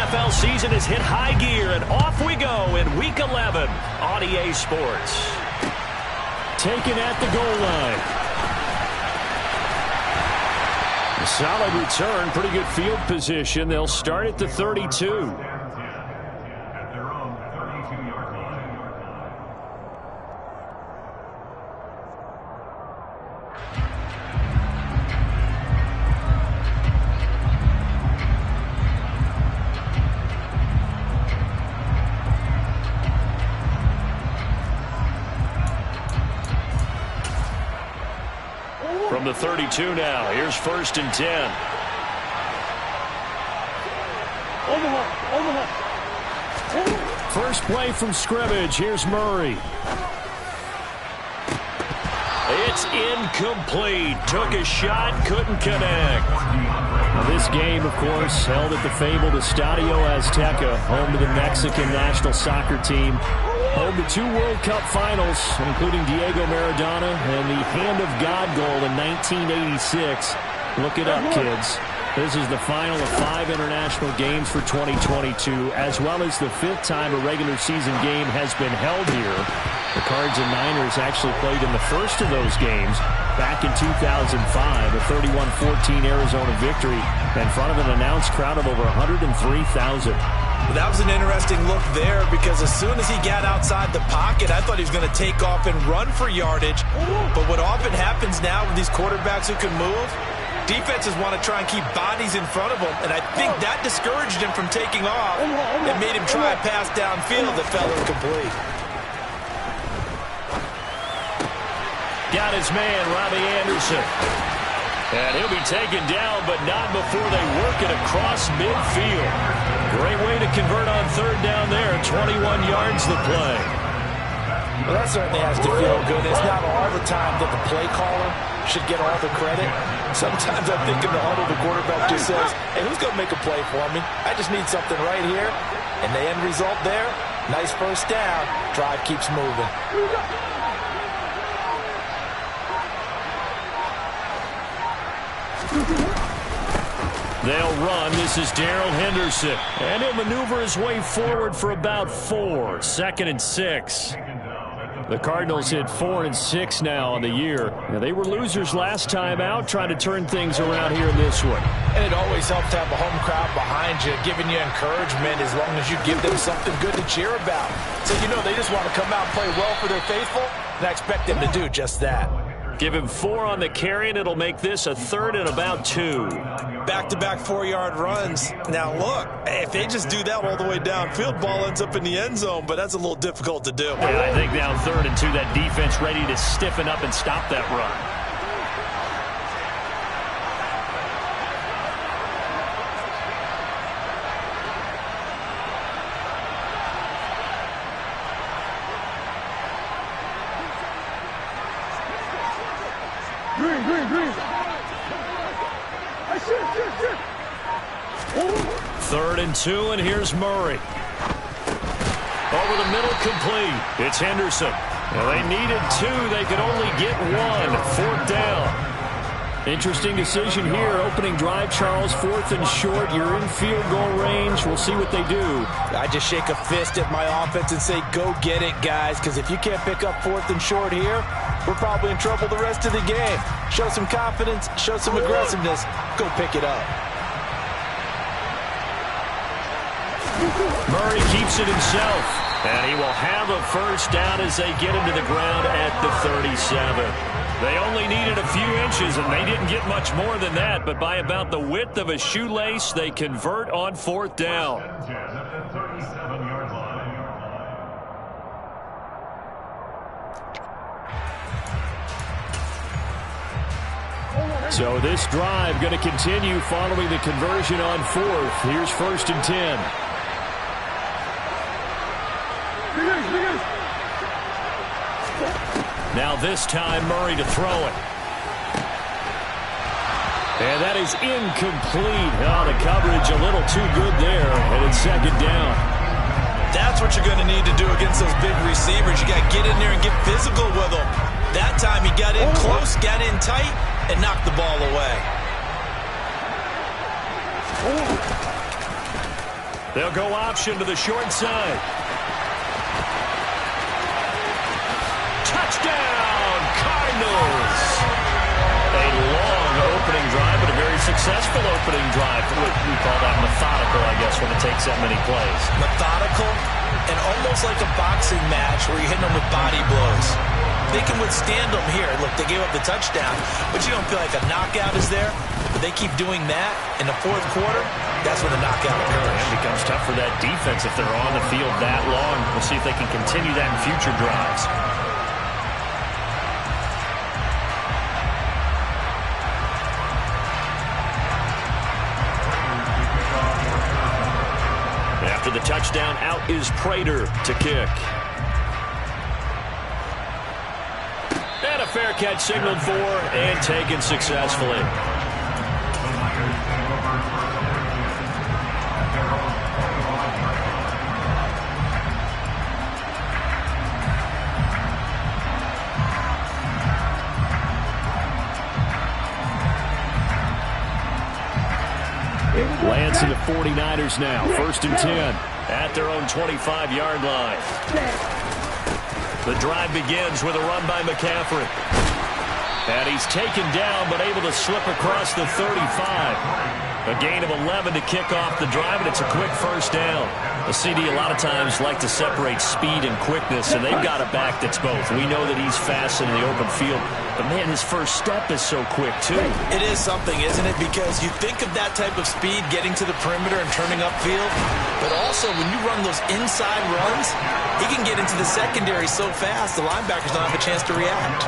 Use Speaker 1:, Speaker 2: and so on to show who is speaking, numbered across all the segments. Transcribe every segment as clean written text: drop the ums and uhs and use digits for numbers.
Speaker 1: NFL season has hit high gear, and off we go in Week 11 on EA Sports.
Speaker 2: Taken at the goal line. A solid return, pretty good field position. They'll start at the 32. From the 32 now, here's 1st and 10. First play from scrimmage. Here's Murray. It's incomplete. Took a shot, couldn't connect. Now this game, of course, held at the fabled Estadio Azteca, home to the Mexican national soccer team. Home to 2 World Cup finals, including Diego Maradona and the Hand of God goal in 1986. Look it up, kids. This is the final of 5 international games for 2022, as well as the 5th time a regular season game has been held here. The Cards and Niners actually played in the first of those games back in 2005, a 31-14 Arizona victory in front of an announced crowd of over 103,000.
Speaker 3: That was an interesting look there because as soon as he got outside the pocket, I thought he was going to take off and run for yardage. But what often happens now with these quarterbacks who can move, defenses want to try and keep bodies in front of him, and I think that discouraged him from taking off and made him try a pass downfield that fell incomplete.
Speaker 1: Got his man, Robbie Anderson. And he'll be taken down, but not before they work it across midfield. Great way to convert on 3rd down there. 21 yards the play.
Speaker 3: Well, that certainly has to feel good. It's not all the time that the play caller should get all the credit. Sometimes I think in the huddle, the quarterback just says, hey, who's going to make a play for me? I just need something right here. And the end result there, nice 1st down. Drive keeps moving.
Speaker 2: They'll run. This is Darrell Henderson. And he'll maneuver his way forward for about 4. 2nd and 6. The Cardinals hit 4 and 6 now on the year. Now, they were losers last time out, trying to turn things around here in this one.
Speaker 3: And it always helps to have a home crowd behind you, giving you encouragement as long as you give them something good to cheer about. So, you know, they just want to come out and play well for their faithful, and I expect them to do just that.
Speaker 2: Give him 4 on the carry, and it'll make this a 3rd and about 2.
Speaker 3: Back-to-back 4-yard runs. Now, look, if they just do that all the way downfield, ball ends up in the end zone, but that's a little difficult to do.
Speaker 2: Yeah, I think now 3rd and 2, that defense ready to stiffen up and stop that run.
Speaker 4: Green.
Speaker 2: 3rd and 2, and here's Murray. Over the middle, complete. It's Henderson. Well, they needed 2. They could only get 1. 4th down. Interesting decision here. Opening drive, Charles. 4th and short. You're in field goal range. We'll see what they do.
Speaker 3: I just shake a fist at my offense and say, go get it, guys, because if you can't pick up 4th and short here, we're probably in trouble the rest of the game. Show some confidence, show some aggressiveness, go pick it up.
Speaker 2: Murray keeps it himself, and he will have a 1st down as they get into the ground at the 37. They only needed a few inches, and they didn't get much more than that, but by about the width of a shoelace, they convert on 4th down. So this drive going to continue following the conversion on 4th. Here's 1st and 10. Now this time Murray to throw it. And that is incomplete. Oh, the coverage a little too good there, and it's 2nd down.
Speaker 3: That's what you're going to need to do against those big receivers. You got to get in there and get physical with them. That time he got in close, got in tight, and knocked the ball away.
Speaker 1: They'll go option to the short side. Touchdown, Cardinals! A long opening drive, but a very successful opening drive. We call that methodical, I guess, when it takes that many plays.
Speaker 3: Methodical and almost like a boxing match where you're hitting them with body blows. They can withstand them here. Look, they gave up the touchdown, but you don't feel like a knockout is there. But they keep doing that in the fourth quarter. That's when the knockout occurs.
Speaker 1: It becomes tough for that defense if they're on the field that long. We'll see if they can continue that in future drives. After the touchdown, out is Prater to kick. And a fair catch signaled for and taken successfully. Lance and the 49ers now. 1st and 10 at their own 25-yard line. The drive begins with a run by McCaffrey. And he's taken down but able to slip across the 35. A gain of 11 to kick off the drive, and it's a quick first down. The CD a lot of times like to separate speed and quickness, and they've got a back that's both. We know that he's fast in the open field, but, man, his first step is so quick, too.
Speaker 3: It is something, isn't it? Because you think of that type of speed getting to the perimeter and turning upfield, but also when you run those inside runs, he can get into the secondary so fast the linebackers don't have a chance to react.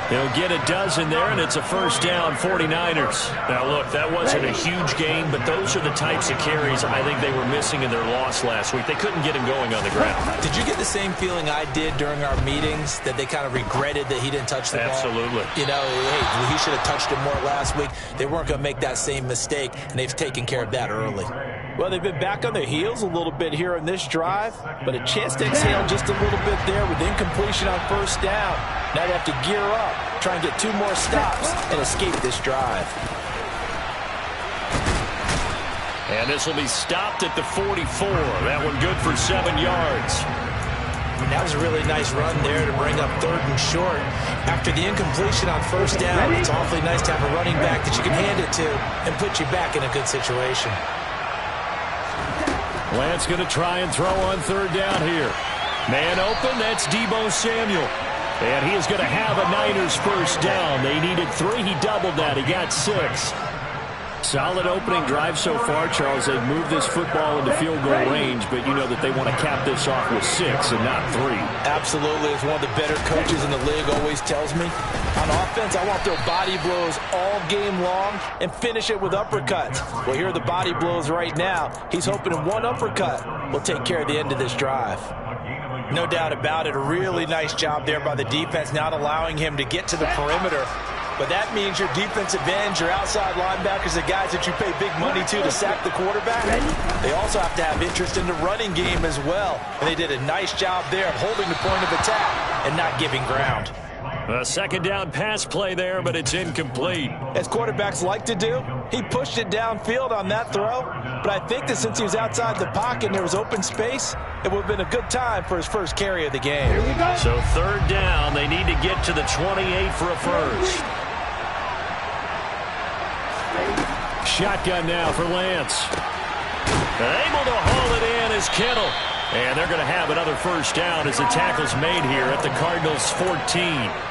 Speaker 1: He'll get a dozen there, and it's a first down, 49ers. Now, look, that wasn't a huge gain, but those are the types of carries I think they were missing in their loss last week. They couldn't get him going on the ground.
Speaker 3: Did you get the same feeling I did during our meetings, that they kind of regretted that he didn't touch the ball?
Speaker 1: Absolutely.
Speaker 3: You know, hey, he should have touched it more last week. They weren't going to make that same mistake, and they've taken care of that early. Well, they've been back on their heels a little bit here in this drive, but a chance to exhale just a little bit there with incompletion on first down. Now they have to gear up, try and get 2 more stops, and escape this drive.
Speaker 1: And this will be stopped at the 44. That one good for 7 yards.
Speaker 3: And that was a really nice run there to bring up 3rd and short. After the incompletion on first down, it's awfully nice to have a running back that you can hand it to and put you back in a good situation.
Speaker 1: Lance going to try and throw on 3rd down here. Man open, that's Deebo Samuel. And he is going to have a Niners first down. They needed 3. He doubled that. He got 6. Solid opening drive so far, Charles. They've moved this football into field goal range, but you know that they want to cap this off with 6 and not 3.
Speaker 3: Absolutely. As one of the better coaches in the league always tells me, on offense, I want their body blows all game long and finish it with uppercuts. Well, here are the body blows right now. He's hoping in one uppercut will take care of the end of this drive. No doubt about it. A really nice job there by the defense, not allowing him to get to the perimeter. But that means your defensive ends, your outside linebackers, the guys that you pay big money to sack the quarterback, they also have to have interest in the running game as well. And they did a nice job there of holding the point of attack and not giving ground.
Speaker 1: A 2nd down pass play there, but it's incomplete.
Speaker 3: As quarterbacks like to do, he pushed it downfield on that throw. But I think that since he was outside the pocket and there was open space, it would have been a good time for his first carry of the game.
Speaker 1: So 3rd down, they need to get to the 28 for a first. Shotgun now for Lance. Able to haul it in is Kittle. And they're going to have another first down as the tackle's made here at the Cardinals' 14.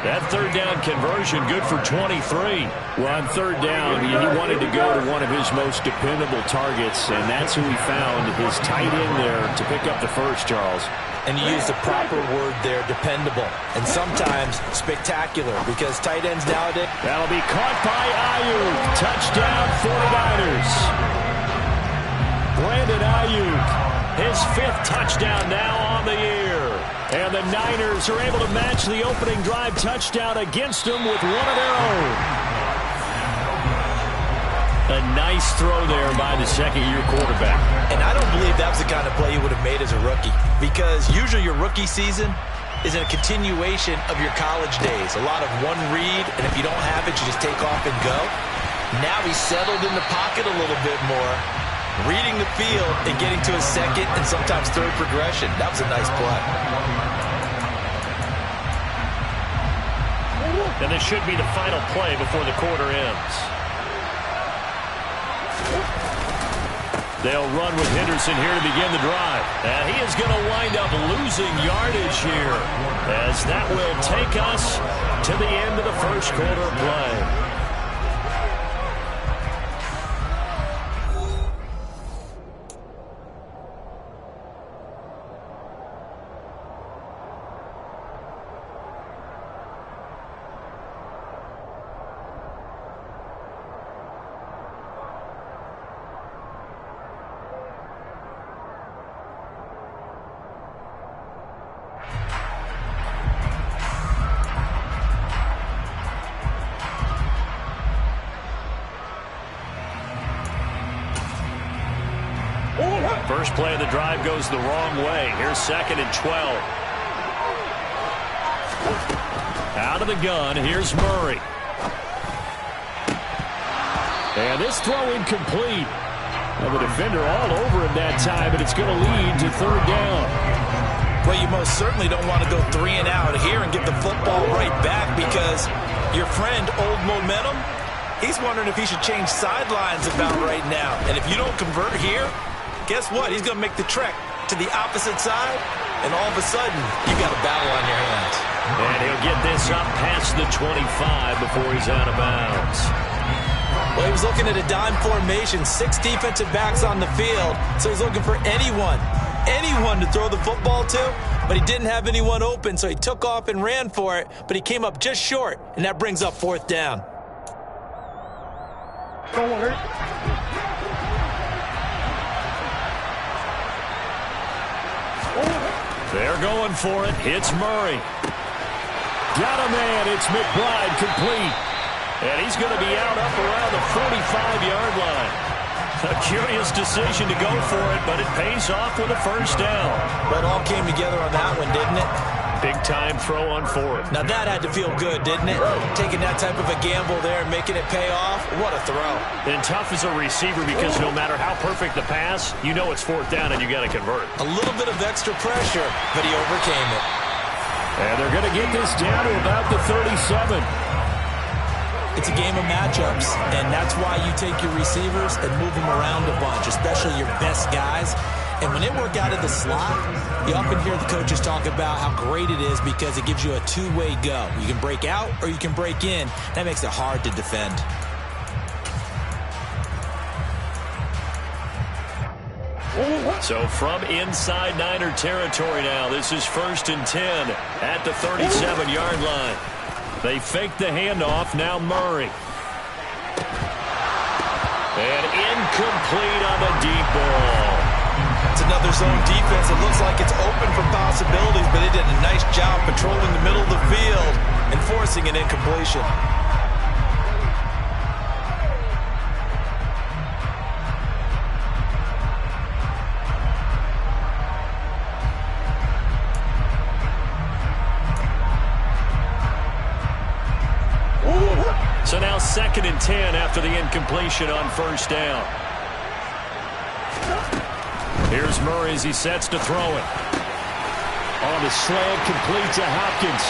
Speaker 1: That 3rd down conversion good for 23. Well, on 3rd down, he wanted to go to one of his most dependable targets, and that's who he found, his tight end there, to pick up the first, Charles.
Speaker 3: And you use the proper word there, dependable, and sometimes spectacular, because tight ends nowadays.
Speaker 1: That'll be caught by Ayuk. Touchdown, 49ers. Brandon Ayuk. His 5th touchdown now on the year. And the Niners are able to match the opening drive touchdown against them with one of their own. A nice throw there by the 2nd-year quarterback.
Speaker 3: And I don't believe that was the kind of play you would have made as a rookie, because usually your rookie season is a continuation of your college days. A lot of one read, and if you don't have it, you just take off and go. Now he's settled in the pocket a little bit more. reading the field and getting to a second and sometimes third progression. That was a nice play.
Speaker 2: And this should be the final play before the quarter ends. They'll run with Henderson here to begin the drive. And he is going to wind up losing yardage here, as that will take us to the end of the first quarter of play. First play of the drive goes the wrong way. Here's 2nd and 12. Out of the gun, here's Murray. And this throw incomplete. Well, the defender all over him that time, but it's going to lead to 3rd down.
Speaker 3: Well, you most certainly don't want to go 3 and out here and get the football right back, because your friend, Old Momentum, he's wondering if he should change sidelines about right now. And if you don't convert here, guess what? He's going to make the trek to the opposite side, and all of a sudden, you got a battle on your hands.
Speaker 2: And he'll get this up past the 25 before he's out of bounds.
Speaker 3: Well, he was looking at a dime formation, 6 defensive backs on the field, so he's looking for anyone to throw the football to, but he didn't have anyone open, so he took off and ran for it, but he came up just short, and that brings up 4th down.
Speaker 2: They're going for it. It's Murray. Got a man. It's McBride, complete. And he's going to be out up around the 45-yard line. A curious decision to go for it, but it pays off with a 1st down.
Speaker 3: But it all came together on that one, didn't it?
Speaker 2: Big-time throw on 4th.
Speaker 3: Now that had to feel good, didn't it? Taking that type of a gamble there and making it pay off. What a throw.
Speaker 2: And tough as a receiver, because no matter how perfect the pass, you know it's 4th down and you got to convert.
Speaker 3: A little bit of extra pressure, but he overcame it.
Speaker 2: And they're going to get this down to about the 37.
Speaker 3: It's a game of matchups, and that's why you take your receivers and move them around a bunch, especially your best guys. And when they work out of the slot, you often hear the coaches talk about how great it is because it gives you a two-way go. You can break out or you can break in. That makes it hard to defend.
Speaker 2: So from inside Niner territory now, this is 1st and 10 at the 37-yard line. They fake the handoff, now Murray. And incomplete on the deep ball.
Speaker 3: It's another zone defense. It looks like it's open for possibilities, but they did a nice job patrolling the middle of the field and forcing an incompletion.
Speaker 2: So now 2nd and 10 after the incompletion on 1st down. Here's Murray as he sets to throw it. On the slant, complete to Hopkins.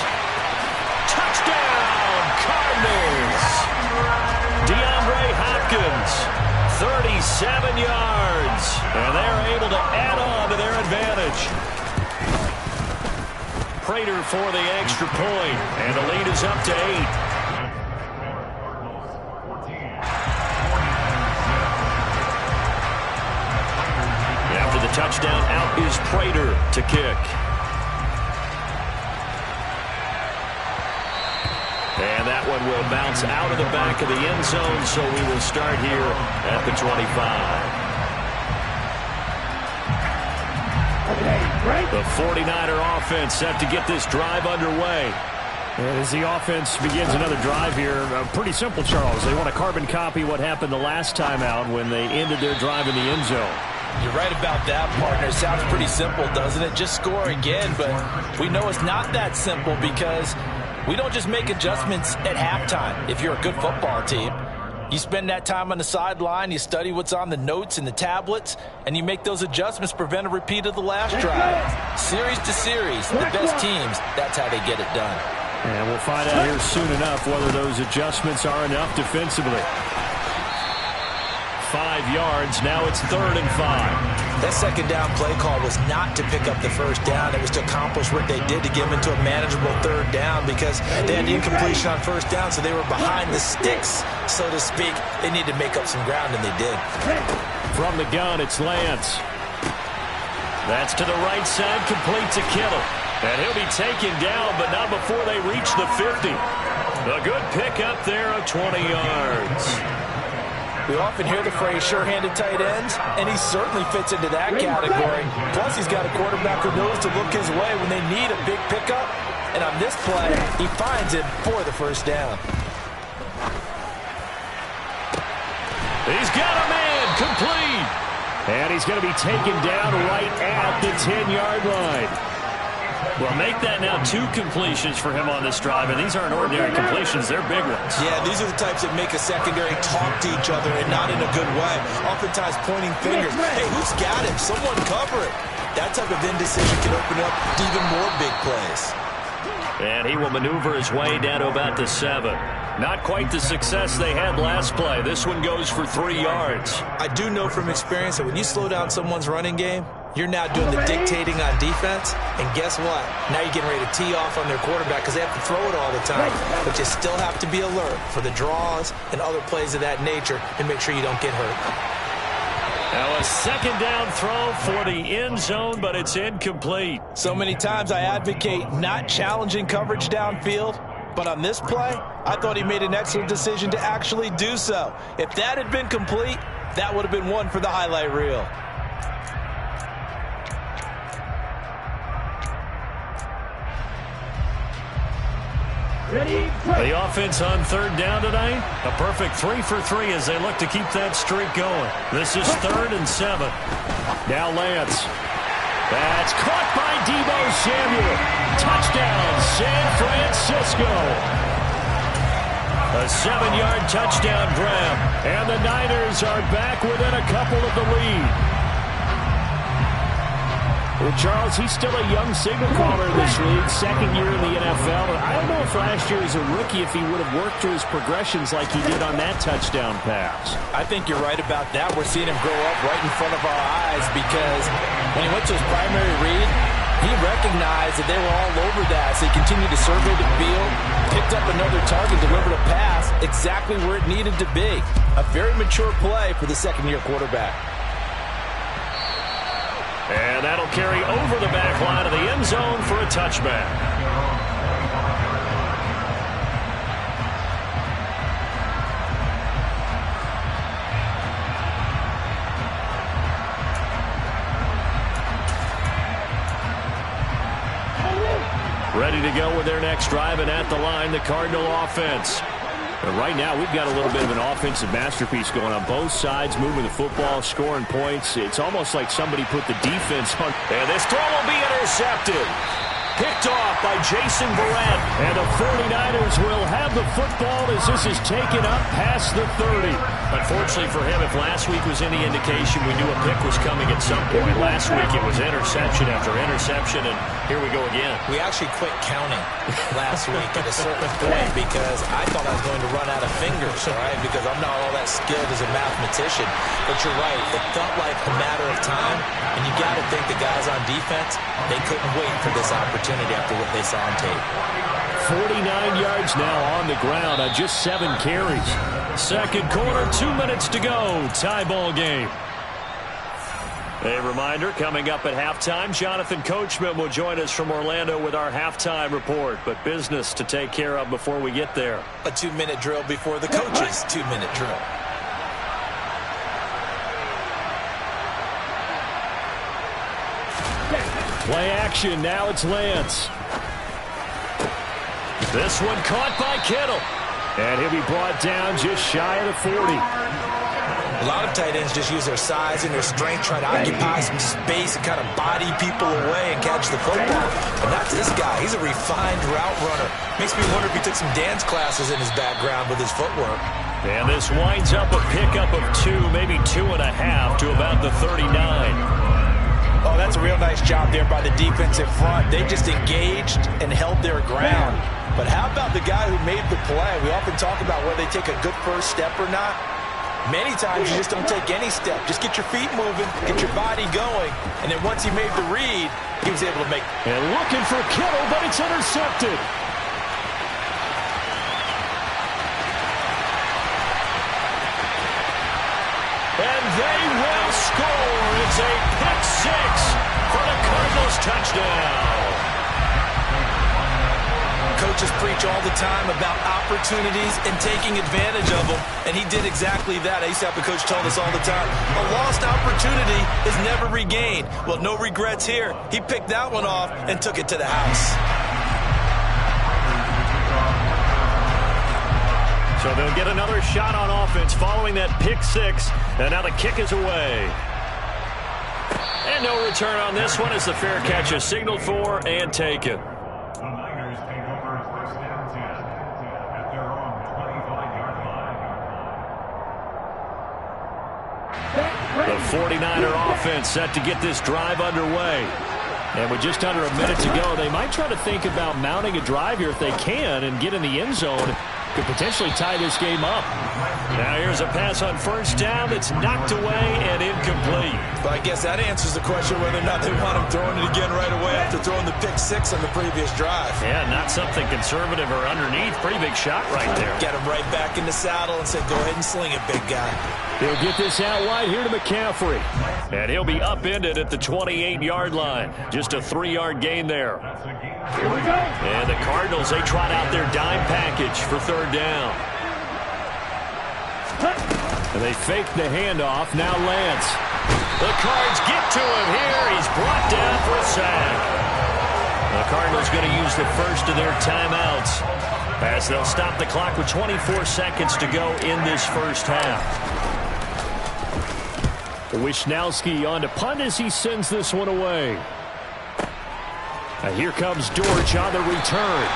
Speaker 2: Touchdown, Cardinals! DeAndre Hopkins, 37 yards. And they're able to add on to their advantage. Prater for the extra point, and the lead is up to 8. Touchdown, out is Prater to kick. And that one will bounce out of the back of the end zone, so we will start here at the 25. The 49er offense set to get this drive underway. As the offense begins another drive here, pretty simple, Charles. They want to carbon copy what happened the last time out when they ended their drive in the end zone.
Speaker 3: You're right about that, partner. Sounds pretty simple, doesn't it? Just score again, but we know it's not that simple because we don't just make adjustments at halftime if you're a good football team. You spend that time on the sideline, you study what's on the notes and the tablets, and you make those adjustments to prevent a repeat of the last drive. Series to series, the best teams, that's how they get it done.
Speaker 2: And we'll find out here soon enough whether those adjustments are enough defensively. 5 yards, now it's 3rd and 5.
Speaker 3: That second down play call was not to pick up the first down. It was to accomplish what they did to get them into a manageable 3rd down because they had incompletion on first down, so they were behind the sticks, so to speak. They needed to make up some ground, and they did.
Speaker 2: From the gun, it's Lance. That's to the right side, complete to Kittle. And he'll be taken down, but not before they reach the 50. A good pickup there of 20 yards.
Speaker 3: We often hear the phrase sure-handed tight ends, and he certainly fits into that category. Plus, he's got a quarterback who knows to look his way when they need a big pickup. And on this play, he finds it for the first down.
Speaker 2: He's got a man, complete. And he's going to be taken down right at the 10-yard line. Well, make that now 2 completions for him on this drive, and these aren't ordinary completions. They're big ones.
Speaker 3: Yeah, these are the types that make a secondary talk to each other and not in a good way. Oftentimes pointing fingers. Hey, who's got him? Someone cover it. That type of indecision can open up even more big plays.
Speaker 2: And he will maneuver his way down to about the 7. Not quite the success they had last play. This one goes for 3 yards. I do know from experience that when you slow down someone's running game, you're now doing the dictating on defense, and guess what? Now you're getting ready to tee off on their quarterback because they have to throw it all the time. But you still have to be alert for the draws and other plays of that nature and make sure you don't get hurt. Now a second down throw for the end zone, but it's incomplete.
Speaker 3: So many times I advocate not challenging coverage downfield, but on this play, I thought he made an excellent decision to actually do so. If that had been complete, that would have been one for the highlight reel.
Speaker 2: The offense on 3rd down tonight, a perfect 3 for 3 as they look to keep that streak going. This is 3rd and 7. Now Lance. That's caught by Deebo Samuel. Touchdown, San Francisco. A 7-yard touchdown grab, and the Niners are back within a couple of the lead. Well, Charles, he's still a young signal caller in this league, 2nd year in the NFL. I don't know if last year as a rookie if he would have worked through his progressions like he did on that touchdown pass.
Speaker 3: I think you're right about that. We're seeing him grow up right in front of our eyes because when he went to his primary read, he recognized that they were all over that. So he continued to survey the field, picked up another target, delivered a pass exactly where it needed to be. A very mature play for the 2nd-year quarterback.
Speaker 2: And that'll carry over the back line of the end zone for a touchback. Ready to go with their next drive, and at the line, the Cardinal offense. But right now, we've got a little bit of an offensive masterpiece going on both sides, moving the football, scoring points. It's almost like somebody put the defense on. And this throw will be intercepted. Picked off by Jason Verrett. And the 49ers will have the football as this is taken up past the 30. Unfortunately for him, if last week was any indication, we knew a pick was coming at some point. Last week it was interception after interception, and here we go again.
Speaker 3: We actually quit counting last week at a certain point because I thought I was going to run out of fingers, all right, because I'm not all that skilled as a mathematician. But you're right, it felt like a matter of time, and you got to think the guys on defense, they couldn't wait for this opportunity after what they saw on tape.
Speaker 2: 49 yards now on the ground on just 7 carries. Second quarter, 2 minutes to go. Tie ball game. A reminder, coming up at halftime, Jonathan Coachman will join us from Orlando with our halftime report. But business to take care of before we get there.
Speaker 3: A 2-minute drill before the coach's 2-minute drill.
Speaker 2: Play action, now it's Lance. This one caught by Kittle. And he'll be brought down just shy of the 40.
Speaker 3: A lot of tight ends just use their size and their strength, try to occupy some space and kind of body people away and catch the football. But not this guy. He's a refined route runner. Makes me wonder if he took some dance classes in his background with his footwork.
Speaker 1: And this winds up a pickup of 2, maybe 2.5 to about the 39.
Speaker 3: Oh, that's a real nice job there by the defensive front. They just engaged and held their ground. But how about the guy who made the play? We often talk about whether they take a good first step or not. Many times you just don't take any step. Just get your feet moving, get your body going, and then once he made the read, he was able to make it.
Speaker 2: And looking for Kittle, but it's intercepted.
Speaker 1: And they will score. It's a pick 6 for the Cardinals touchdown.
Speaker 3: Coaches preach all the time about opportunities and taking advantage of them, and he did exactly that. I used to have a coach tell us all the time, a lost opportunity is never regained. Well, no regrets here. He picked that one off and took it to the house.
Speaker 1: So they'll get another shot on offense following that pick 6, and now the kick is away. And no return on this one as the fair catch is signaled for and taken. The 49er offense set to get this drive underway. And with just under a minute to go, they might try to think about mounting a drive here if they can and get in the end zone. Could potentially tie this game up. Now here's a pass on first down that's knocked away and incomplete.
Speaker 3: But I guess that answers the question whether or not they want him throwing it again right away after throwing the pick 6 on the previous drive.
Speaker 1: Yeah, not something conservative or underneath. Pretty big shot right there.
Speaker 3: Get him right back in the saddle and said, go ahead and sling it, big guy.
Speaker 1: He'll get this out wide here to McCaffrey. And he'll be upended at the 28-yard line. Just a 3-yard gain there.
Speaker 2: Here we go.
Speaker 1: And the Cardinals, they trot out their dime package for third down. And they fake the handoff. Now Lance. The Cards get to him here. He's brought down for a sack. The Cardinals going to use the first of their timeouts as they'll stop the clock with 24 seconds to go in this first half. Wisnowski on to punt as he sends this one away. Here comes Dortch on the return.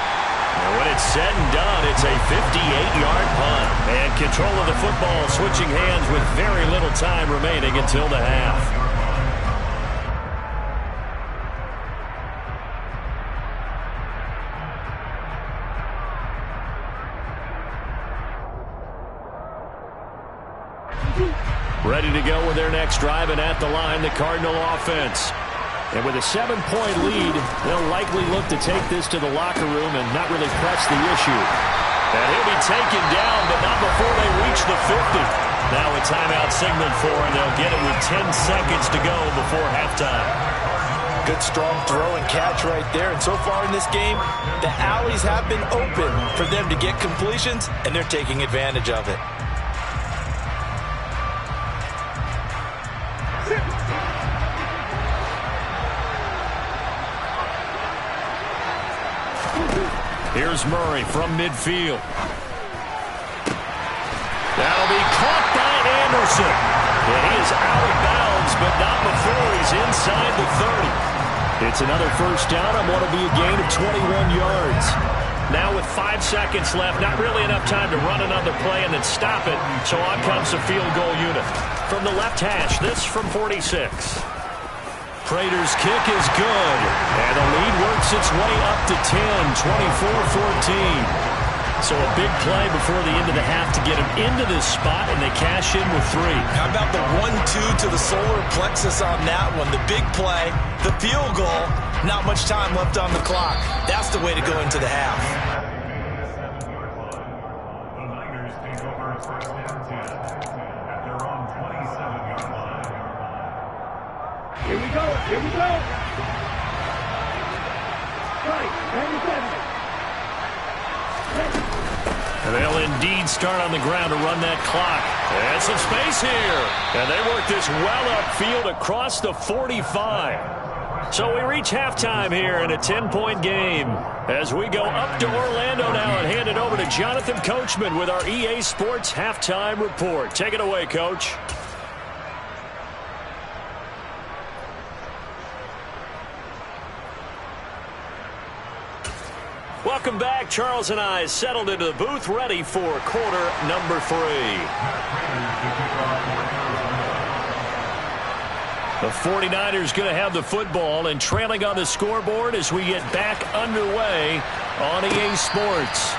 Speaker 1: And when it's said and done, it's a 58-yard punt. And control of the football switching hands with very little time remaining until the half. Ready to go with their next drive, and at the line, the Cardinal offense. And with a 7-point lead, they'll likely look to take this to the locker room and not really press the issue. And he'll be taken down, but not before they reach the 50. Now a timeout signaled for, and they'll get it with 10 seconds to go before halftime.
Speaker 3: Good strong throw and catch right there. And so far in this game, the alleys have been open for them to get completions, and they're taking advantage of it.
Speaker 1: Here's Murray from midfield. That'll be caught by Anderson. And he is out of bounds, but not before he's inside the 30. It's another first down on what will be a gain of 21 yards. Now with 5 seconds left, not really enough time to run another play and then stop it. So on comes the field goal unit. From the left hash, this from 46. Prater's kick is good, and the lead works its way up to 10, 24-14. So a big play before the end of the half to get him into this spot, and they cash in with 3.
Speaker 3: How about the 1-2 to the solar plexus on that one? The big play, the field goal, not much time left on the clock. That's the way to go into the half.
Speaker 2: Here we go. Here we go.
Speaker 1: And they'll indeed start on the ground to run that clock. And some space here. And they work this well upfield across the 45. So we reach halftime here in a 10-point game as we go up to Orlando now and hand it over to Jonathan Coachman with our EA Sports Halftime Report. Take it away, Coach. Welcome back. Charles and I settled into the booth, ready for quarter number 3. The 49ers going to have the football and trailing on the scoreboard as we get back underway on EA Sports.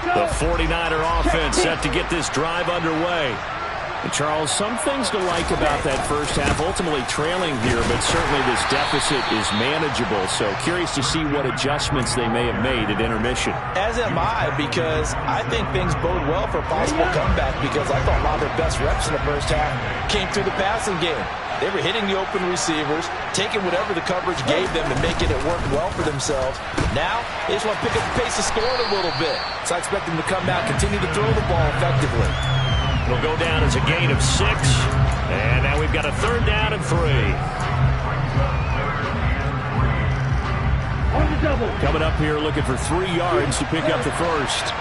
Speaker 1: The 49er offense set to get this drive underway. And Charles, some things to like about that first half. Ultimately trailing here, but certainly this deficit is manageable. So curious to see what adjustments they may have made at intermission.
Speaker 3: As am I, because I think things bode well for a possible comeback, because I thought a lot of their best reps in the first half came through the passing game. They were hitting the open receivers, taking whatever the coverage gave them and making it work well for themselves. Now, they just want to pick up the pace of scoring a little bit. So I expect them to come out, continue to throw the ball effectively.
Speaker 1: It'll go down as a gain of 6. And now we've got a 3rd down and 3. Coming up here looking for 3 yards to pick up the first.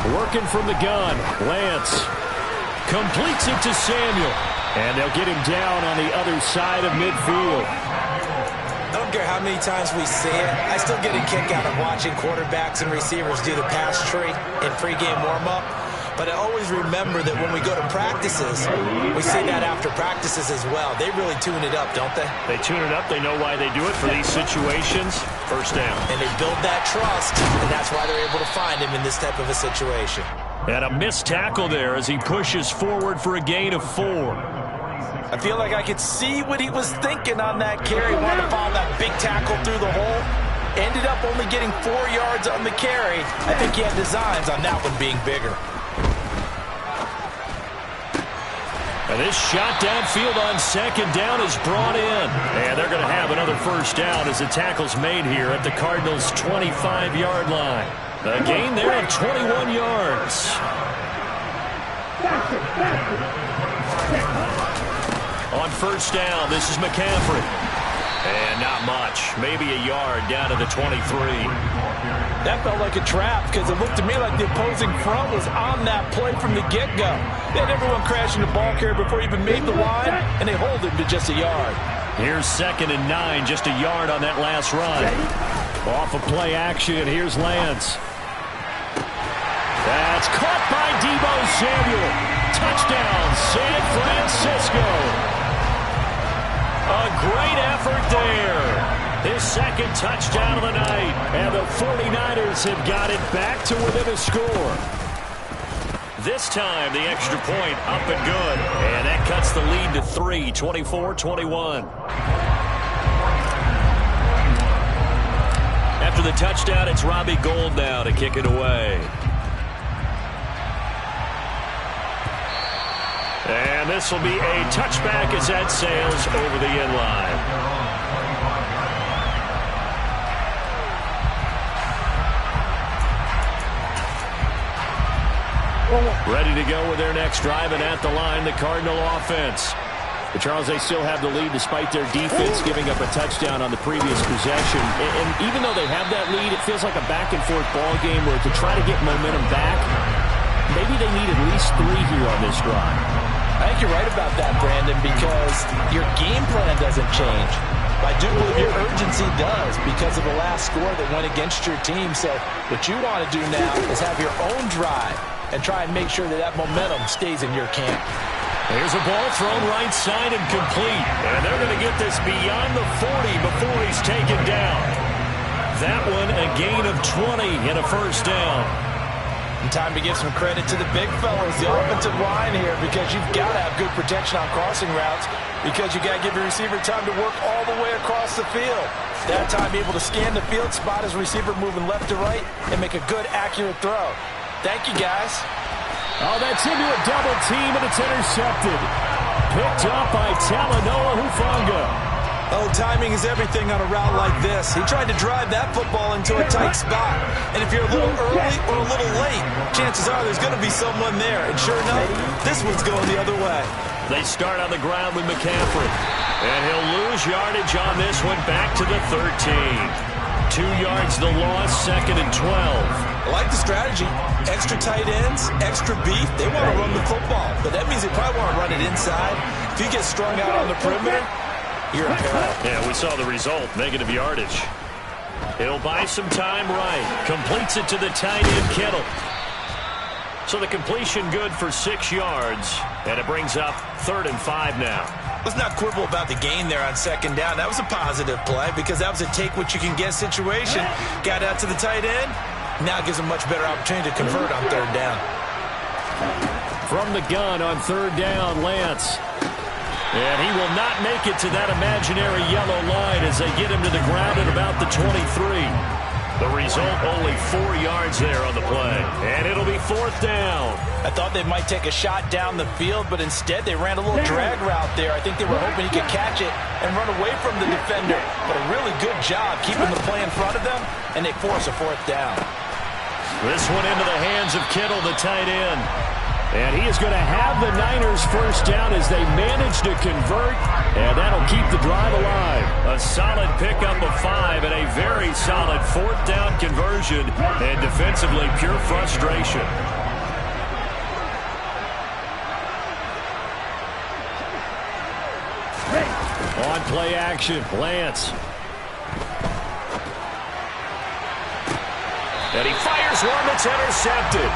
Speaker 1: Working from the gun. Lance completes it to Samuel. And they'll get him down on the other side of midfield.
Speaker 3: I don't care how many times we see it. I still get a kick out of watching quarterbacks and receivers do the pass tree in pregame warm-up. But I always remember that when we go to practices, we see that after practices as well. They really tune it up, don't they?
Speaker 1: They tune it up. They know why they do it for these situations. First down.
Speaker 3: And they build that trust, and that's why they're able to find him in this type of a situation.
Speaker 1: And a missed tackle there as he pushes forward for a gain of 4.
Speaker 3: I feel like I could see what he was thinking on that carry. Wanted to follow that big tackle through the hole. Ended up only getting 4 yards on the carry. I think he had designs on that one being bigger.
Speaker 1: And this shot downfield on 2nd down is brought in. And they're going to have another first down as the tackle's made here at the Cardinals' 25-yard line. A gain there of 21 yards. On first down, this is McCaffrey. And not much. Maybe a yard down to the 23.
Speaker 3: That felt like a trap because it looked to me like the opposing front was on that play from the get-go. They had everyone crashing the ball carrier before he even made the line, and they hold him to just a yard.
Speaker 1: Here's 2nd and 9, just a yard on that last run. Off of play action, here's Lance. That's caught by Deebo Samuel. Touchdown, San Francisco. A great effort there. His 2nd touchdown of the night. And the 49ers have got it back to within a score. This time, the extra point up and good. And that cuts the lead to 3, 24-21. After the touchdown, it's Robbie Gould now to kick it away. And this will be a touchback as that sails over the end line. Ready to go with their next drive, and at the line, the Cardinal offense. But Charles, they still have the lead despite their defense giving up a touchdown on the previous possession. And even though they have that lead, it feels like a back-and-forth ball game where to try to get momentum back, maybe they need at least 3 here on this drive.
Speaker 3: I think you're right about that, Brandon, because your game plan doesn't change. I do believe your urgency does because of the last score that went against your team. So what you want to do now is have your own drive and try and make sure that that momentum stays in your camp.
Speaker 1: Here's a ball thrown right side and complete. And they're going to get this beyond the 40 before he's taken down. That one a gain of 20 and a first down.
Speaker 3: And time to give some credit to the big fellas, the offensive line here, because you've got to have good protection on crossing routes because you got to give your receiver time to work all the way across the field. That time able to scan the field, spot his receiver moving left to right, and make a good, accurate throw. Thank you, guys.
Speaker 1: Oh, that's into a double team, and it's intercepted. Picked up by Talanoa Hufanga.
Speaker 3: Oh, timing is everything on a route like this. He tried to drive that football into a tight spot. And if you're a little early or a little late, chances are there's going to be someone there. And sure enough, this one's going the other way.
Speaker 1: They start on the ground with McCaffrey. And he'll lose yardage on this one back to the 13. 2 yards the loss, 2nd and 12.
Speaker 3: I like the strategy. Extra tight ends, extra beef. They want to run the football, but that means they probably want to run it inside. If you get strung out on the perimeter, you're in peril.
Speaker 1: Yeah, we saw the result, negative yardage. He'll buy some time right. Completes it to the tight end, Kittle. So the completion good for 6 yards, and it brings up 3rd and 5 now.
Speaker 3: Let's not quibble about the gain there on 2nd down. That was a positive play because that was a take-what-you-can-get situation. Got out to the tight end. Now gives a much better opportunity to convert on 3rd down.
Speaker 1: From the gun on 3rd down, Lance. And he will not make it to that imaginary yellow line as they get him to the ground at about the 23. The result, only 4 yards there on the play. And it'll be 4th down.
Speaker 3: I thought they might take a shot down the field, but instead they ran a little drag route there. I think they were hoping he could catch it and run away from the defender. But a really good job keeping the play in front of them, and they force a 4th down.
Speaker 1: This one into the hands of Kittle, the tight end. And he is going to have the Niners 1st down as they manage to convert, and that'll keep the drive alive. A solid pickup of 5 and a very solid 4th down conversion, and defensively pure frustration. On play action, Lance. And he fires one that's intercepted.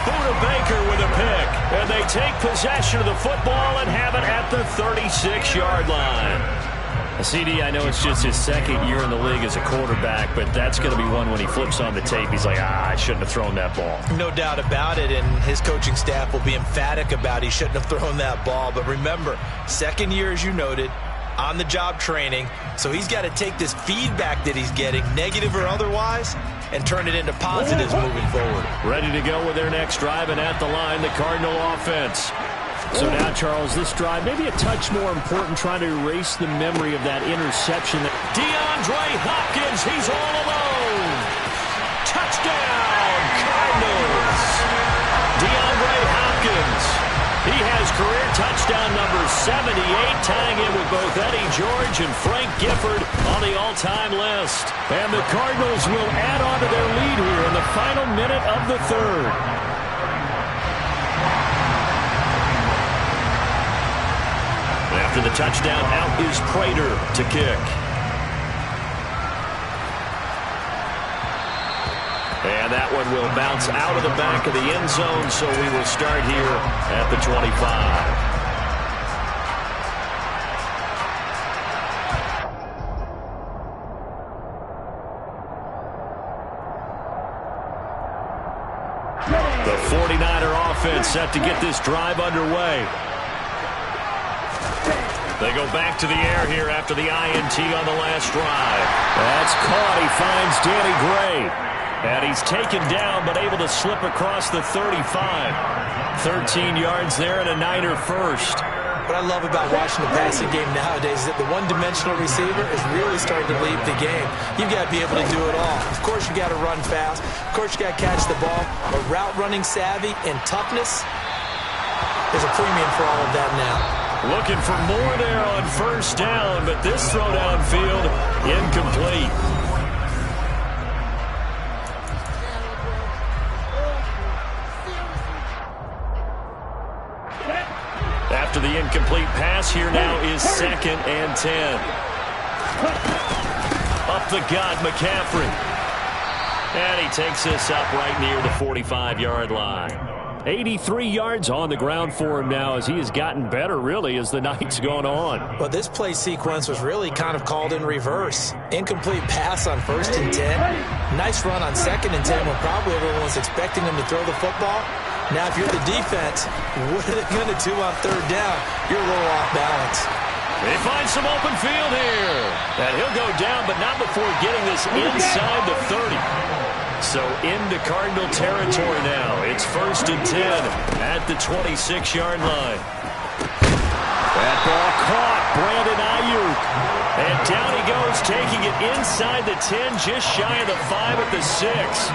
Speaker 1: Buda Baker with a pick. And they take possession of the football and have it at the 36-yard line. CD, I know it's just his 2nd year in the league as a quarterback, but that's going to be one when he flips on the tape. He's like, I shouldn't have thrown that ball.
Speaker 3: No doubt about it, and his coaching staff will be emphatic about he shouldn't have thrown that ball. But remember, 2nd year, as you noted, on-the-job training, so he's got to take this feedback that he's getting, negative or otherwise, and turn it into positives moving forward.
Speaker 1: Ready to go with their next drive, and at the line, the Cardinal offense. So now, Charles, this drive may be a touch more important, trying to erase the memory of that interception. DeAndre Hopkins, he's all alone. Touchdown, Cardinals. DeAndre Hopkins. He has career touchdown number 78, tying in with both Eddie George and Frank Gifford on the all-time list. And the Cardinals will add on to their lead here in the final minute of the 3rd. After the touchdown, out is Prater to kick. And that one will bounce out of the back of the end zone, so we will start here at the 25. The 49er offense set to get this drive underway. They go back to the air here after the INT on the last drive. That's caught. He finds Danny Gray. And he's taken down, but able to slip across the 35. 13 yards there and a Niner 1st.
Speaker 3: What I love about watching the passing game nowadays is that the one-dimensional receiver is really starting to lead the game. You've got to be able to do it all. Of course, you got to run fast. Of course, you got to catch the ball. But route running savvy and toughness is a premium for all of that now.
Speaker 1: Looking for more there on 1st down, but this throw downfield incomplete. After the incomplete pass, here now is 2nd and 10. Up the gut, McCaffrey. And he takes this up right near the 45-yard line. 83 yards on the ground for him now as he has gotten better, really, as the night's gone on.
Speaker 3: Well, this play sequence was really kind of called in reverse. Incomplete pass on 1st and 10. Nice run on 2nd and 10 when probably everyone was expecting him to throw the football. Now, if you're the defense, what are they going to do on 3rd down? You're a little off balance.
Speaker 1: They find some open field here. And he'll go down, but not before getting this inside the 30. So into Cardinal territory now. It's 1st and 10 at the 26-yard line. That ball caught. Brandon Ayuk. And down he goes, taking it inside the 10, just shy of the 5 at the 6.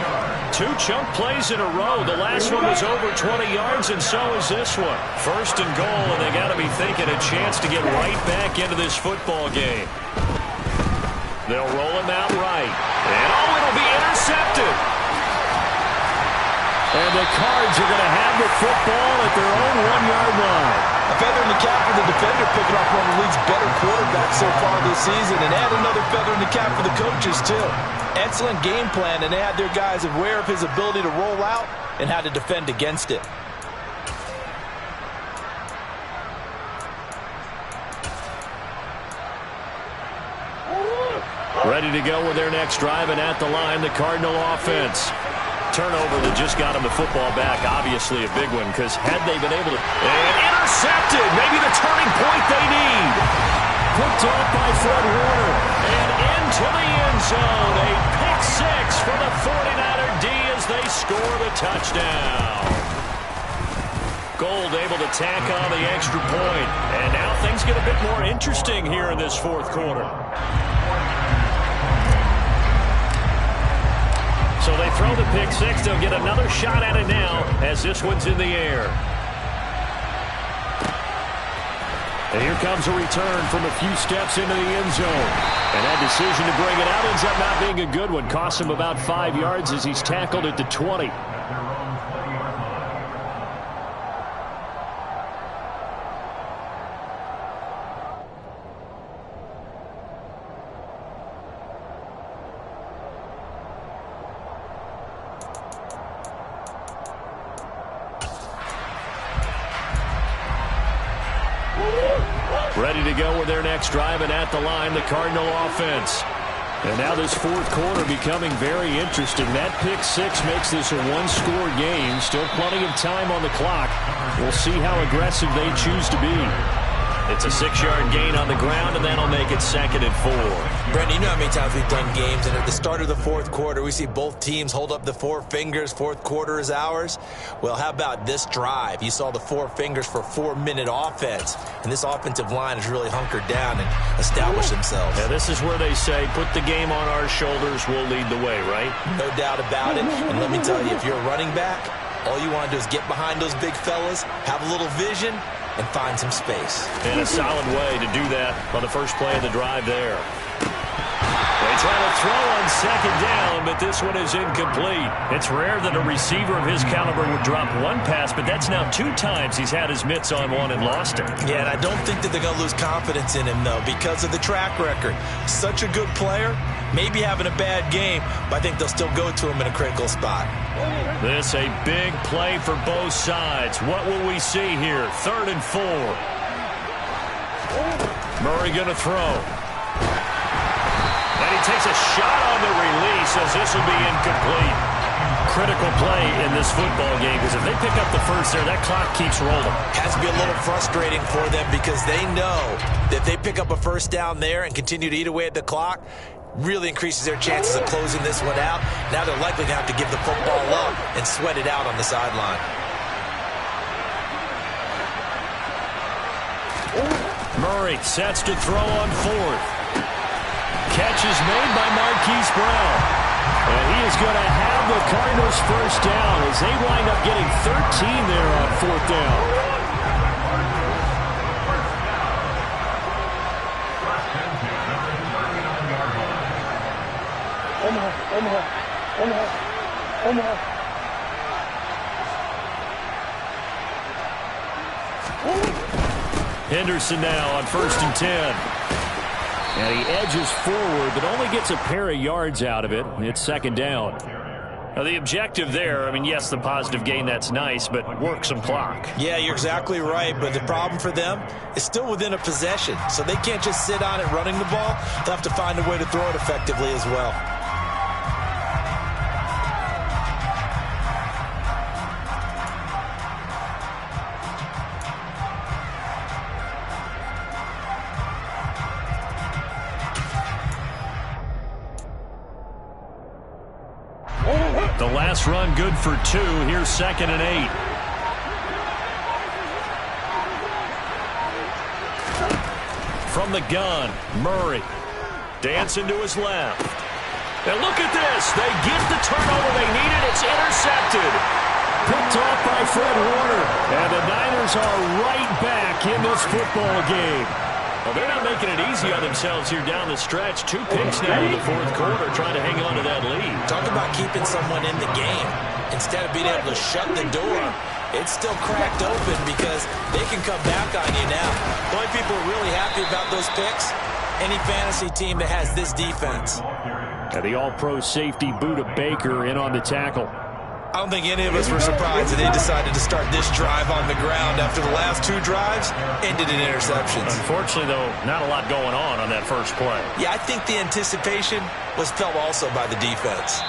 Speaker 1: 2 chunk plays in a row. The last one was over 20 yards, and so is this one. 1st and goal, and they got to be thinking a chance to get right back into this football game. They'll roll him out right. intercepted. And the Cards are going to have the football at their own 1-yard line.
Speaker 3: A feather in the cap for the defender, picking off one of the league's better quarterbacks so far this season, and add another feather in the cap for the coaches, too. Excellent game plan, and they had their guys aware of his ability to roll out and how to defend against it.
Speaker 1: Ready to go with their next drive, and at the line, the Cardinal offense. Turnover that just got him the football back, obviously a big one, because had they been able to... And intercepted! Maybe the turning point they need. Picked off by Fred Warner. And into the end zone. A pick six for the 49er D as they score the touchdown. Gold able to tack on the extra point. And now things get a bit more interesting here in this fourth quarter. So they throw the pick six. They'll get another shot at it now as this one's in the air. And here comes a return from a few steps into the end zone. And that decision to bring it out ends up not being a good one. Costs him about 5 yards as he's tackled at the 20. Ready to go with their next drive, and at the line, the Cardinal offense. And now this fourth quarter becoming very interesting. That pick six makes this a one-score game. Still plenty of time on the clock. We'll see how aggressive they choose to be. It's a 6-yard gain on the ground, and that'll make it 2nd and 4.
Speaker 3: Brandon, you know how many times we've done games, and at the start of the fourth quarter, we see both teams hold up the 4 fingers. Fourth quarter is ours. Well, how about this drive? You saw the 4 fingers for 4-minute offense, and this offensive line has really hunkered down and established themselves.
Speaker 1: Yeah, this is where they say, put the game on our shoulders, we'll lead the way, right?
Speaker 3: No doubt about it. And let me tell you, if you're a running back, all you want to do is get behind those big fellas, have a little vision, and find some space.
Speaker 1: And a solid way to do that on the first play of the drive there. They try to throw on 2nd down, but this one is incomplete. It's rare that a receiver of his caliber would drop one pass, but that's now 2 times he's had his mitts on one and lost it.
Speaker 3: Yeah, and I don't think that they're going to lose confidence in him, though, because of the track record. Such a good player, maybe having a bad game, but I think they'll still go to him in a critical spot.
Speaker 1: This a big play for both sides. What will we see here? 3rd and 4. Murray going to throw. And he takes a shot on the release as this will be incomplete. Critical play in this football game, because if they pick up the first there, that clock keeps rolling.
Speaker 3: Has to be a little frustrating for them because they know that if they pick up a first down there and continue to eat away at the clock, really increases their chances of closing this one out. Now they're likely to have to give the football up and sweat it out on the sideline.
Speaker 1: Murray sets to throw on 4th. Catch is made by Marquise Brown. And he is going to have the Cardinals first down as they wind up getting 13 there on 4th down. Henderson now on 1st and 10. And he edges forward, but only gets a pair of yards out of it. It's 2nd down. Now the objective there, I mean, yes, the positive gain, that's nice, but work some clock.
Speaker 3: Yeah, you're exactly right, but the problem for them is still within a possession. So they can't just sit on it running the ball. They'll have to find a way to throw it effectively as well.
Speaker 1: The last run good for 2. Here's 2nd and 8. From the gun, Murray. Dancing to his left. And look at this. They get the turnover they needed. It's intercepted. Picked off by Fred Warner. And the Niners are right back in this football game. Well, they're not making it easy on themselves here down the stretch. 2 picks now in the fourth quarter, trying to hang on to that lead.
Speaker 3: Talk about keeping someone in the game. Instead of being able to shut the door, it's still cracked open because they can come back on you now. The only people are really happy about those picks, any fantasy team that has this defense.
Speaker 2: And the all-pro safety Budda Baker in on the tackle.
Speaker 3: I don't think any of us were surprised that they decided to start this drive on the ground after the last 2 drives ended in interceptions.
Speaker 1: Unfortunately, though, not a lot going on that first play.
Speaker 3: Yeah, I think the anticipation was felt also by the defense.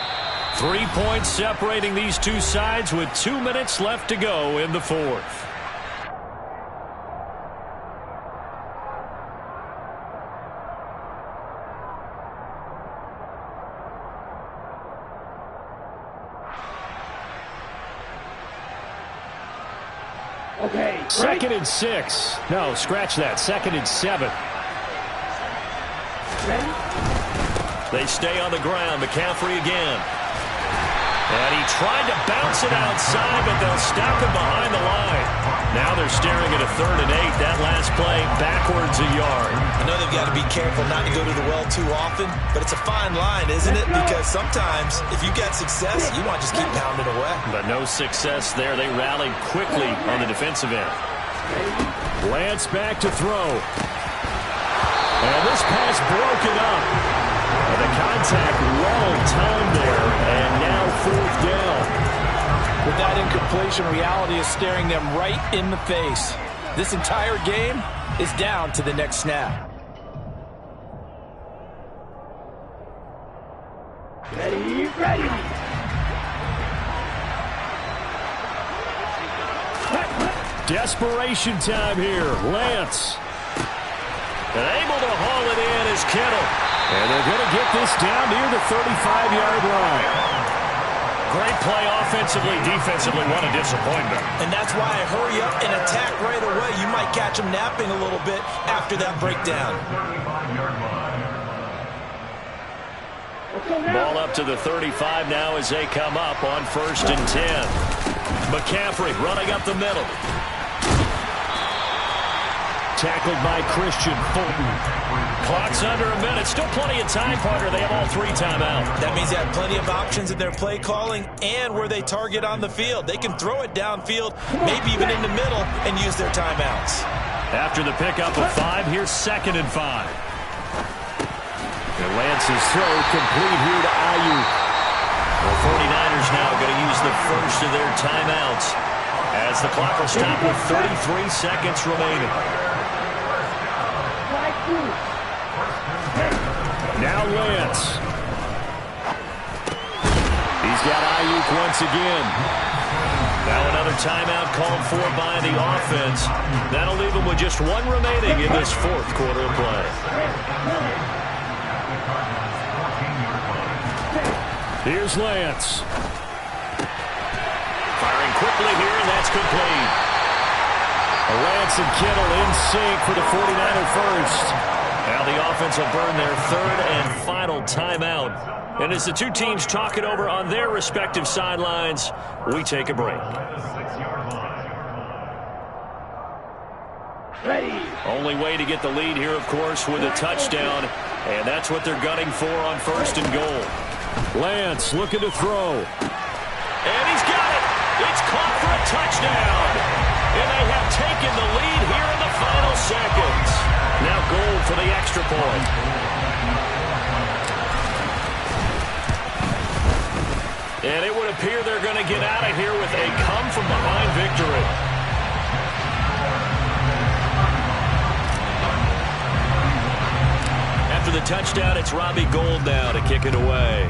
Speaker 1: 3 points separating these two sides with 2 minutes left to go in the fourth.
Speaker 2: Okay, 2nd and 6. No, scratch that. 2nd and 7.
Speaker 1: They stay on the ground. McCaffrey again. And he tried to bounce it outside, but they'll stop him behind the line. Now they're staring at a 3rd and 8. That last play backwards a yard.
Speaker 3: I know they've got to be careful not to go to the well too often, but it's a fine line, isn't it? Because sometimes if you get success, you want to just keep pounding away.
Speaker 1: But no success there. They rallied quickly on the defensive end.
Speaker 2: Lance back to throw. And this pass broken up. And the contact well timed there, and now 4th down.
Speaker 3: With that incompletion, reality is staring them right in the face. This entire game is down to the next snap.
Speaker 2: Ready. Desperation time here. Lance.
Speaker 1: And able to haul it in is Kittle.
Speaker 2: And they're going to get this down near the 35-yard line.
Speaker 1: Great play offensively. Defensively, what a disappointment.
Speaker 3: And that's why I hurry up and attack right away. You might catch them napping a little bit after that breakdown.
Speaker 1: Ball up to the 35 now as they come up on 1st and 10. McCaffrey running up the middle.
Speaker 2: Tackled by Christian Fulton.
Speaker 1: Clock's under a minute. Still plenty of time, partner. They have all 3 timeouts.
Speaker 3: That means they have plenty of options in their play calling and where they target on the field. They can throw it downfield, maybe even in the middle, and use their timeouts.
Speaker 1: After the pickup of 5, here's 2nd and 5.
Speaker 2: And Lance's throw complete here to Ayuk.
Speaker 1: The 49ers now going to use the first of their timeouts as the clock will stop with 33 seconds remaining.
Speaker 2: Now Lance. He's got Ayuk once again.
Speaker 1: Now another timeout called for by the offense. That'll leave them with just 1 remaining in this fourth quarter of play.
Speaker 2: Here's Lance.
Speaker 1: Firing quickly here, and that's complete.
Speaker 2: Lance and Kittle in sync for the 49er first.
Speaker 1: Now the offense will burn their 3rd and final timeout. And as the two teams talk it over on their respective sidelines, we take a break.
Speaker 2: Ready.
Speaker 1: Only way to get the lead here, of course, with a touchdown. And that's what they're gunning for on 1st and goal.
Speaker 2: Lance looking to throw.
Speaker 1: And he's got it. It's caught for a touchdown. And they have taken the lead here in the final seconds. Now goal for the extra point. And it would appear they're going to get out of here with a come-from-behind victory. After the touchdown, it's Robbie Gould now to kick it away.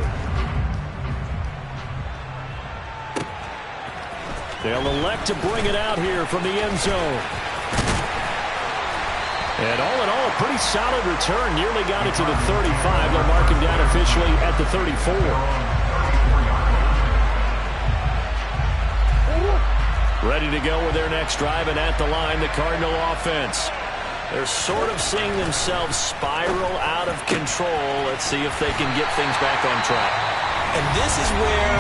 Speaker 2: They'll elect to bring it out here from the end zone. And all in all, a pretty solid return. Nearly got it to the 35. They'll mark him down officially at the 34.
Speaker 1: Ready to go with their next drive, and at the line, the Cardinal offense. They're sort of seeing themselves spiral out of control. Let's see if they can get things back on track.
Speaker 3: And this is where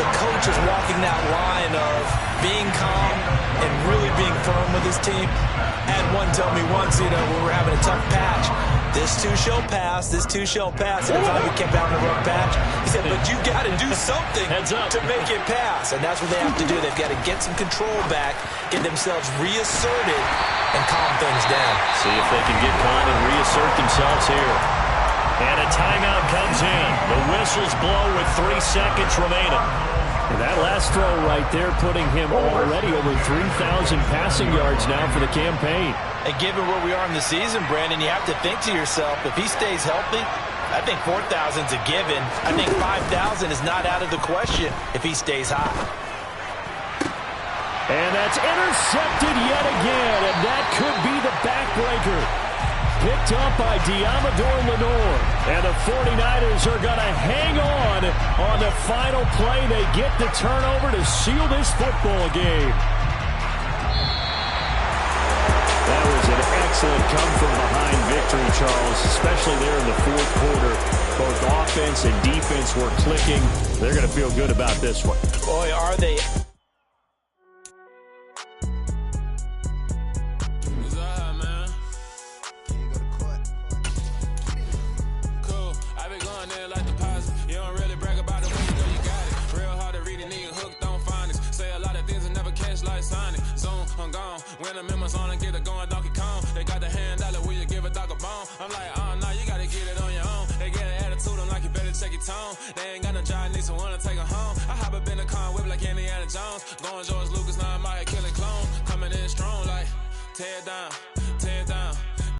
Speaker 3: the coach is walking that line of being calm and really being firm with his team. I had one tell me once, when we're having a tough patch, this too shall pass, this too shall pass. And if I kept having a rough patch, he said, but you got to do something to make it pass. And that's what they have to do. They've got to get some control back, get themselves reasserted, and calm things down.
Speaker 1: See if they can get calm and reassert themselves here. And a timeout comes in. The whistles blow with 3 seconds remaining.
Speaker 2: And that last throw right there putting him already over 3,000 passing yards now for the campaign.
Speaker 3: And given where we are in the season, Brandon, you have to think to yourself, if he stays healthy, I think 4,000 is a given. I think 5,000 is not out of the question if he stays high.
Speaker 2: And that's intercepted yet again, and that could be the backbreaker. Picked up by Diamador Lenore. And the 49ers are going to hang on the final play. They get the turnover to seal this football game. That was an excellent come-from-behind victory, Charles, especially there in the fourth quarter. Both offense and defense were clicking. They're going to feel good about this one.
Speaker 3: Boy, are they.
Speaker 4: When the members on and get it going, Donkey Kong. They got the hand dollar, will you give a dog a bone? I'm like, oh, no, you gotta get it on your own. They get an attitude, I'm like, you better check your tone. They ain't got no job, need someone to take her home. I hop up in the car, whip like Indiana Jones. Going George Lucas, now I'm out here killing clones. Coming in strong like, tear down.